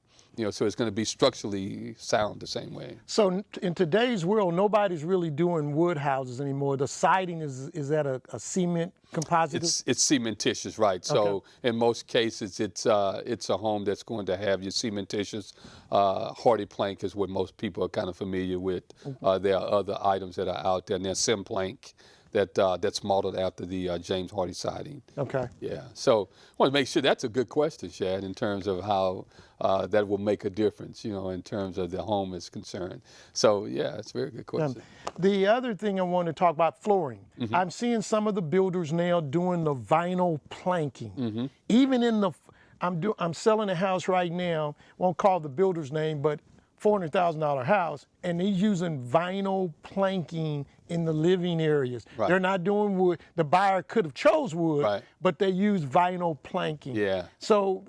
so it's going to be structurally sound the same way.
So in today's world, nobody's really doing wood houses anymore. The siding is that a cement composite?
It's cementitious, right? So in most cases, it's a home that's going to have your cementitious. Hardy plank is what most people are kind of familiar with. There are other items that are out there, and there's Simplank that's modeled after the James Hardy siding.
Okay.
Yeah. So I want to make sure that's a good question, Shad, in terms of how that will make a difference, in terms of the home is concerned. So yeah, it's a very good question.
The other thing I want to talk about, flooring. I'm seeing some of the builders now doing the vinyl planking. Even in the, I'm selling a house right now, won't call the builder's name, but $400,000 house, and they're using vinyl planking in the living areas.
Right.
They're not doing wood. The buyer could have chose wood,
right,
but they use vinyl planking.
Yeah.
So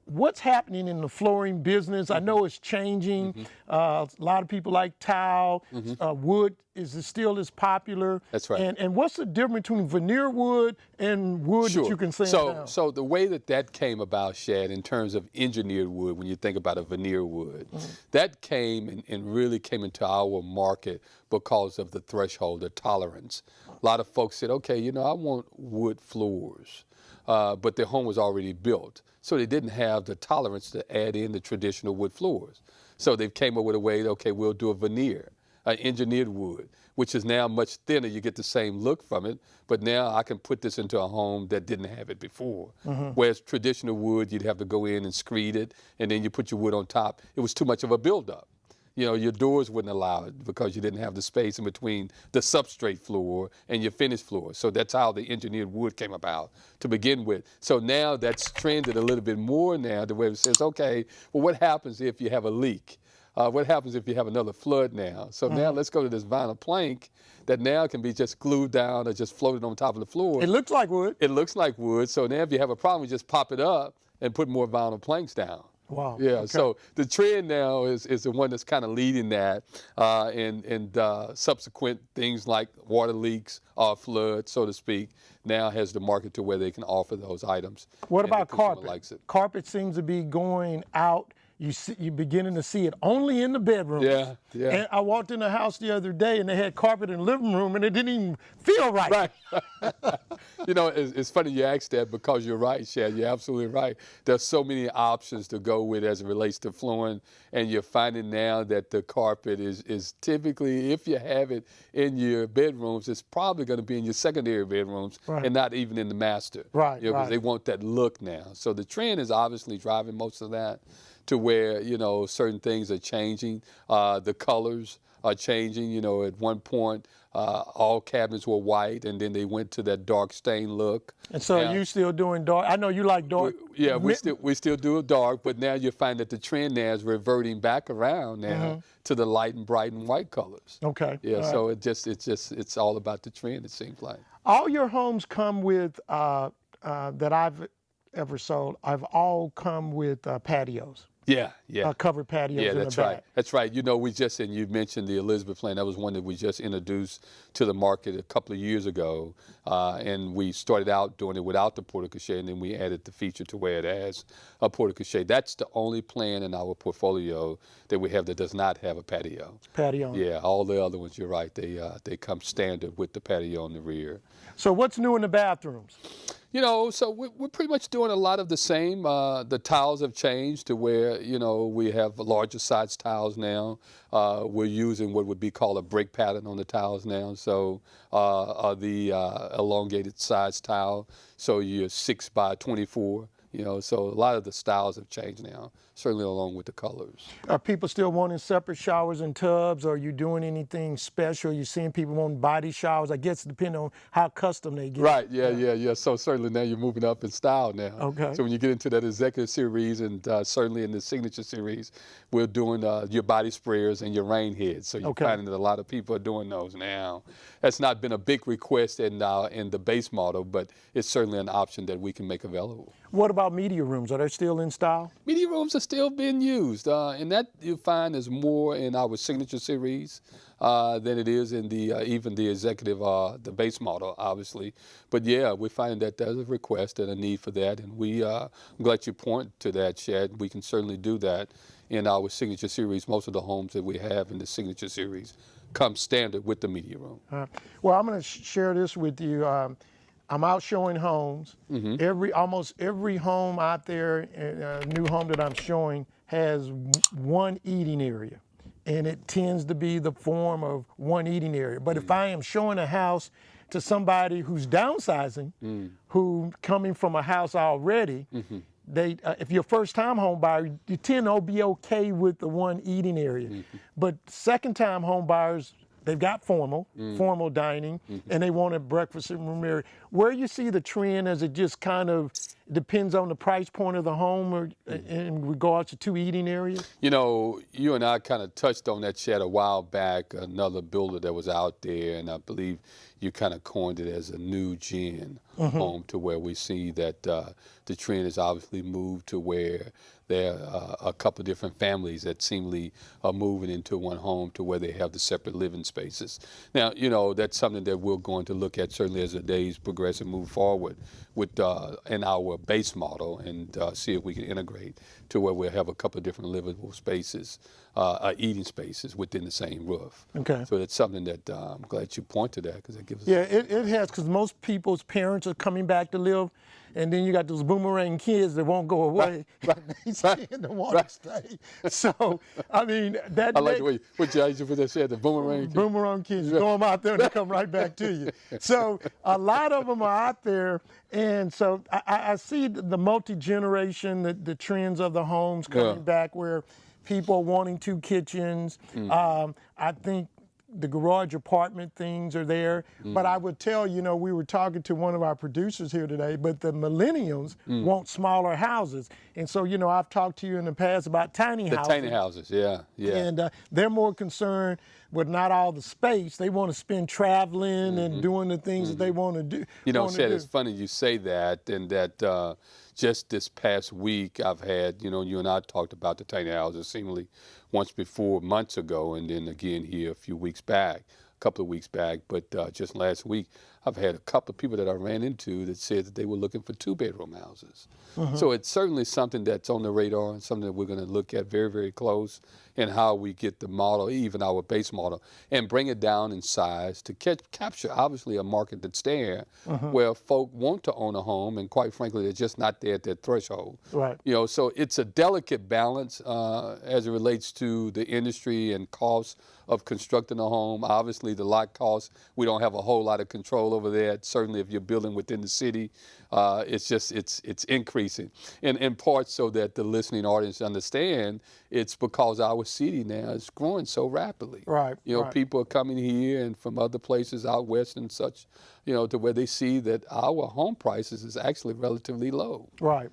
what's happening in the flooring business? I know it's changing. A lot of people like tile. Wood is still as popular.
That's right.
And what's the difference between veneer wood and wood that you can sand down?
So the way that came about, Shad, in terms of engineered wood, when you think about a veneer wood, that came and really came into our market because of the threshold, the tolerance. A lot of folks said, okay, I want wood floors, but their home was already built. So they didn't have the tolerance to add in the traditional wood floors. So they came up with a way, okay, we'll do a veneer, engineered wood, which is now much thinner. You get the same look from it, but now I can put this into a home that didn't have it before. Whereas traditional wood, you'd have to go in and screed it, and then you put your wood on top. It was too much of a buildup. Your doors wouldn't allow it because you didn't have the space in between the substrate floor and your finished floor. So that's how the engineered wood came about to begin with. So now that's trended a little bit more now, the way it says, okay, well, what happens if you have a leak? What happens if you have another flood now? So now let's go to this vinyl plank that now can be just glued down or just floated on top of the floor.
It looks like wood.
It looks like wood. So now if you have a problem, you just pop it up and put more vinyl planks down.
Wow.
Yeah,
okay.
So the trend now is the one that's kind of leading that, and subsequent things like water leaks or flood, so to speak, now has the market to where they can offer those items.
What about carpet?
Likes it.
Carpet seems to be going out. You're beginning to see it only in the bedroom.
Yeah, yeah.
And I walked in the house the other day and they had carpet in the living room and it didn't even feel right.
Right. It's funny you asked that because you're right, Shad. You're absolutely right. There's so many options to go with as it relates to flooring, and you're finding now that the carpet is typically, if you have it in your bedrooms, it's probably going to be in your secondary bedrooms and not even in the master.
Right,
because they want that look now. So the trend is obviously driving most of that to where, certain things are changing. The colors are changing. At one point, all cabinets were white, and then they went to that dark stain look.
And so you still doing dark? I know you like dark.
We still do it dark, but now you find that the trend now is reverting back around now to the light and bright and white colors.
Okay.
Yeah. So it's all about the trend, it seems like.
All your homes come with that I've ever sold. I've all come with patios.
Yeah.
Covered patios in the back.
Right. That's right. We just, and you mentioned the Elizabeth plan. That was one that we just introduced to the market a couple of years ago. And we started out doing it without the porte-cochere, and then we added the feature to where it has a porte-cochere. That's the only plan in our portfolio that we have that does not have a patio.
Patio.
Yeah, all the other ones, you're right. They come standard with the patio in the rear.
So what's new in the bathrooms?
So we're pretty much doing a lot of the same. The tiles have changed to where, we have larger size tiles now. We're using what would be called a break pattern on the tiles now. So the elongated size tile, so you're 6 by 24. So a lot of the styles have changed now, certainly along with the colors.
Are people still wanting separate showers and tubs? Are you doing anything special? You seeing people wanting body showers? I guess depending on how custom they get.
Right, yeah. So certainly now you're moving up in style now.
Okay.
So when you get into that executive series and certainly in the signature series, we're doing your body sprayers and your rain heads. So you're finding that a lot of people are doing those now. That's not been a big request in the base model, but it's certainly an option that we can make available.
What about media rooms? Are they still in style?
Media rooms are still being used, and that you find is more in our signature series than it is in the even the executive, the base model, obviously. But yeah, we're finding that there's a request and a need for that, and I'm glad you point to that, Chad. We can certainly do that in our signature series. Most of the homes that we have in the signature series come standard with the media room.
Well, I'm going to share this with you. I'm out showing homes. Almost every home out there, new home that I'm showing, has one eating area, and it tends to be the form of one eating area. But if I am showing a house to somebody who's downsizing, who coming from a house already, if you're a first-time home buyer, you tend to be okay with the one eating area. But second-time home buyers, they've got formal dining, and they want a breakfast room area. Where you see the trend, as it just kind of depends on the price point of the home, or in regards to two eating areas?
You know, you and I kind of touched on that, Chad, a while back, another builder that was out there, and I believe you kind of coined it as a new gen home, to where we see that the trend has obviously moved to where there are a couple of different families that seemingly are moving into one home, to where they have the separate living spaces. Now, you know, that's something that we're going to look at certainly as the days progress and move forward with in our base model, and see if we can integrate to where we'll have a couple of different livable spaces, eating spaces within the same roof.
Okay.
So it's something that I'm glad you point to that, because it gives us.
Yeah, it has, because most people's parents are coming back to live, and then you got those boomerang kids that won't go away. They stay and they want to stay. So, I mean, that.
I like the way what you put that, said, the boomerang kids.
Boomerang kids, you throw them out there and they come right back to you. So a lot of them are out there, and so I see the multi-generation, the trends of the homes coming back, where people are wanting two kitchens. I think the garage apartment things are there. But I would tell you, we were talking to one of our producers here today, but the millennials want smaller houses. And so, I've talked to you in the past about tiny houses.
The tiny houses, yeah.
And they're more concerned with not all the space. They want to spend traveling and doing the things that they want to do.
Chad, it's funny you say that, and that just this past week I've had, you and I talked about the tiny houses seemingly once before, months ago, and then again here a couple of weeks back. But just last week, I've had a couple of people that I ran into that said that they were looking for 2-bedroom houses. So it's certainly something that's on the radar, and something that we're going to look at very, very close, and how we get the model, even our base model, and bring it down in size to capture obviously a market that's there, where folk want to own a home, and quite frankly, they're just not there at their threshold.
Right.
So it's a delicate balance as it relates to the industry and costs of constructing a home. Obviously, the lot costs, we don't have a whole lot of control over that. Certainly, if you're building within the city, it's increasing. And in part so that the listening audience understand, it's because our city now is growing so rapidly.
Right.
People are coming here and from other places out west and such, to where they see that our home prices is actually relatively low.
Right.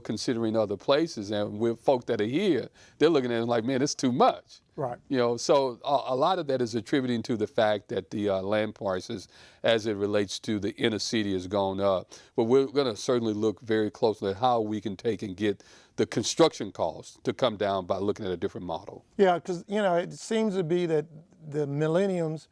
Considering other places. And with folk that are here, they're looking at it like, man, it's too much.
Right.
So a lot of that is attributing to the fact that the land prices, as it relates to the inner city, has gone up. But we're going to certainly look very closely at how we can take and get the construction costs to come down by looking at a different model.
Yeah, because, it seems to be that the millennials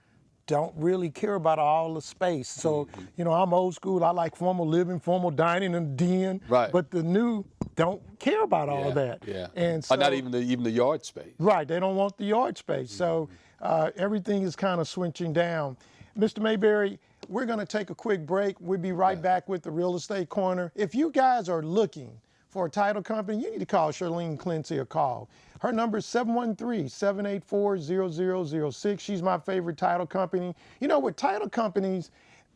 don't really care about all the space. So, I'm old school. I like formal living, formal dining, and den.
Right.
But the new don't care about all that.
Yeah.
And so,
not even the yard space.
Right. They don't want the yard space. So everything is kind of switching down. Mr. Mayberry, we're going to take a quick break. We'll be right back with the Real Estate Corner. If you guys are looking for a title company, you need to call Charlene Clancy a call. Her number is 713-784-0006. She's my favorite title company. With title companies,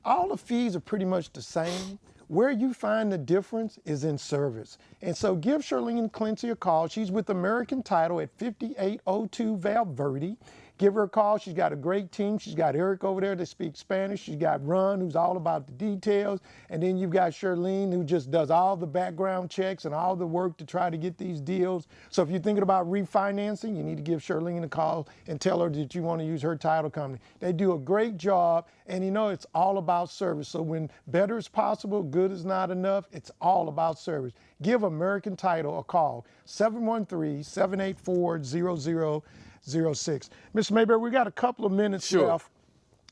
all the fees are pretty much the same. Where you find the difference is in service. And so give Charlene Clancy a call. She's with American Title at 5802 Valverde. give her a call. She's got a great team. She's got Eric over there that speaks Spanish. She's got Ron, who's all about the details. And then you've got Charlene, who just does all the background checks and all the work to try to get these deals. So if you're thinking about refinancing, you need to give Charlene a call and tell her that you want to use her title company. They do a great job, and you know it's all about service. So when better is possible, good is not enough, it's all about service. Give American Title a call, 713-784-0006. Mr. Mayberry, we got a couple of minutes left,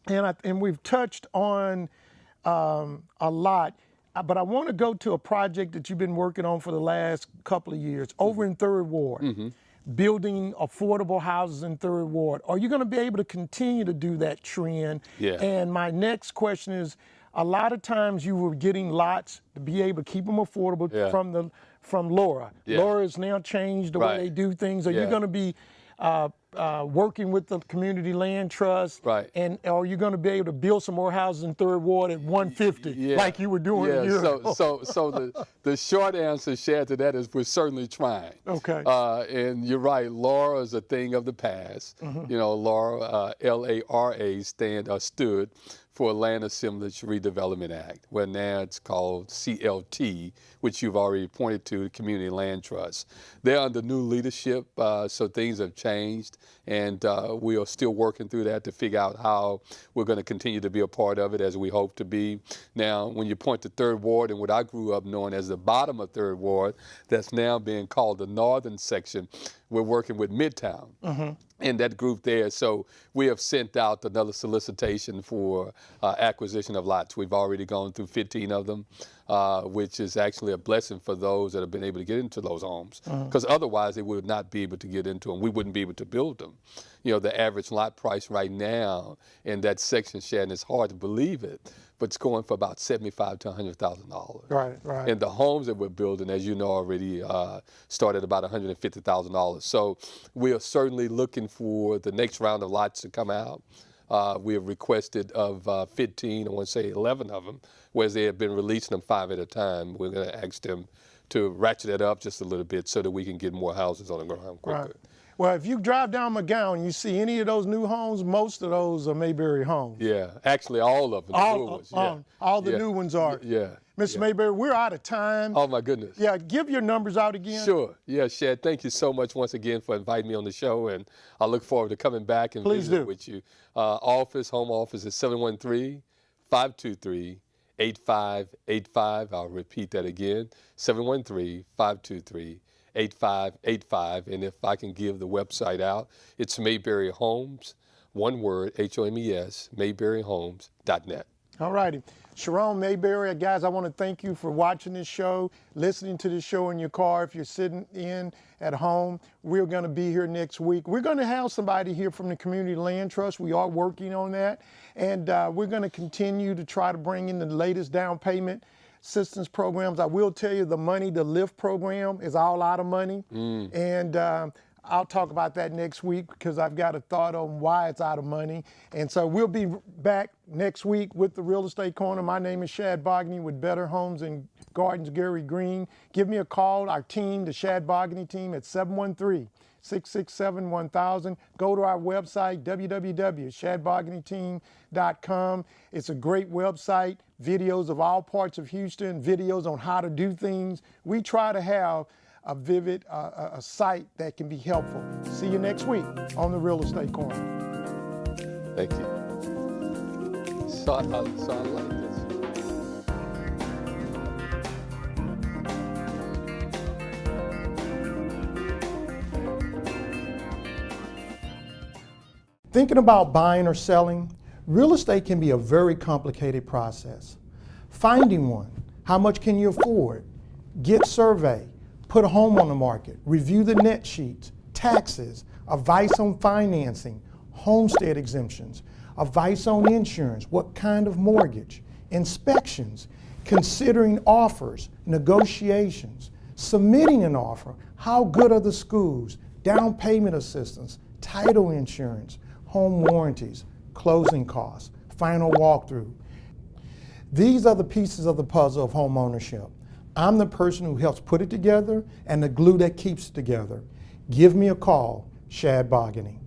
and we've touched on a lot, but I want to go to a project that you've been working on for the last couple of years over in Third Ward, building affordable houses in Third Ward. Are you going to be able to continue to do that trend?
Yeah.
And my next question is, a lot of times you were getting lots to be able to keep them affordable from Laura.
Yeah.
Laura has now changed the way they do things. Are you going to be working with the Community Land Trust?
Right.
And are you going to be able to build some more houses in Third Ward at 150 like you were doing a year ago?
So the short answer, Shad, to that is we're certainly trying.
Okay.
And you're right, Laura is a thing of the past. You know, Laura, L-A-R-A, stood for Land Assemblage Redevelopment Act, where now it's called CLT, which you've already pointed to, the Community Land Trust. They're under new leadership, so things have changed, and we are still working through that to figure out how we're going to continue to be a part of it as we hope to be. Now, when you point to Third Ward and what I grew up knowing as the bottom of Third Ward, that's now being called the northern section, we're working with Midtown. And that group there. So we have sent out another solicitation for acquisition of lots. We've already gone through 15 of them, which is actually a blessing for those that have been able to get into those homes. Because otherwise they would not be able to get into them. We wouldn't be able to build them. You know, the average lot price right now in that section, Sharon, it's hard to believe it, but it's going for about $75,000 to $100,000.
Right.
And the homes that we're building, as you know already, start at about $150,000. So we are certainly looking for the next round of lots to come out. We have requested of 15, I want to say 11 of them, whereas they have been releasing them 5 at a time. We're going to ask them to ratchet it up just a little bit so that we can get more houses on the ground quicker.
Right. Well, if you drive down McGowan, you see any of those new homes, most of those are Mayberry homes.
Yeah, actually all of them, the new ones.
All the new ones are.
Yeah.
Mr. Mayberry, we're out of time.
Oh, my goodness.
Yeah, give your numbers out again.
Sure. Yeah, Shad, thank you so much once again for inviting me on the show, and I look forward to coming back and visiting with you. Home office is 713-523-8585. I'll repeat that again, 713-523-8585. And if I can give the website out, it's Mayberry Homes, one word, H-O-M-E-S, mayberryhomes.net.
All righty. Sharon Mayberry, guys, I want to thank you for watching this show, listening to this show in your car. If you're sitting in at home, we're going to be here next week. We're going to have somebody here from the Community Land Trust. We are working on that. And we're going to continue to try to bring in the latest down payment assistance programs. I will tell you the Money to Lift program is all out of money. And I'll talk about that next week because I've got a thought on why it's out of money. And so we'll be back next week with the Real Estate Corner. My name is Shad Bogany with Better Homes and Gardens, Gary Green. Give me a call, our team, the Shad Bogany team at 713-667-1000. Go to our website, www.shadboganyteam.com. It's a great website, videos of all parts of Houston, videos on how to do things. We try to have a vivid a site that can be helpful. See you next week on the Real Estate Corner.
Thank you. So I like this.
Thinking about buying or selling, real estate can be a very complicated process. Finding one, how much can you afford? Get survey. Put a home on the market, review the net sheets, taxes, advice on financing, homestead exemptions, advice on insurance, what kind of mortgage, inspections, considering offers, negotiations, submitting an offer, how good are the schools, down payment assistance, title insurance, home warranties, closing costs, final walkthrough. These are the pieces of the puzzle of home ownership. I'm the person who helps put it together and the glue that keeps it together. Give me a call, Shad Bogany.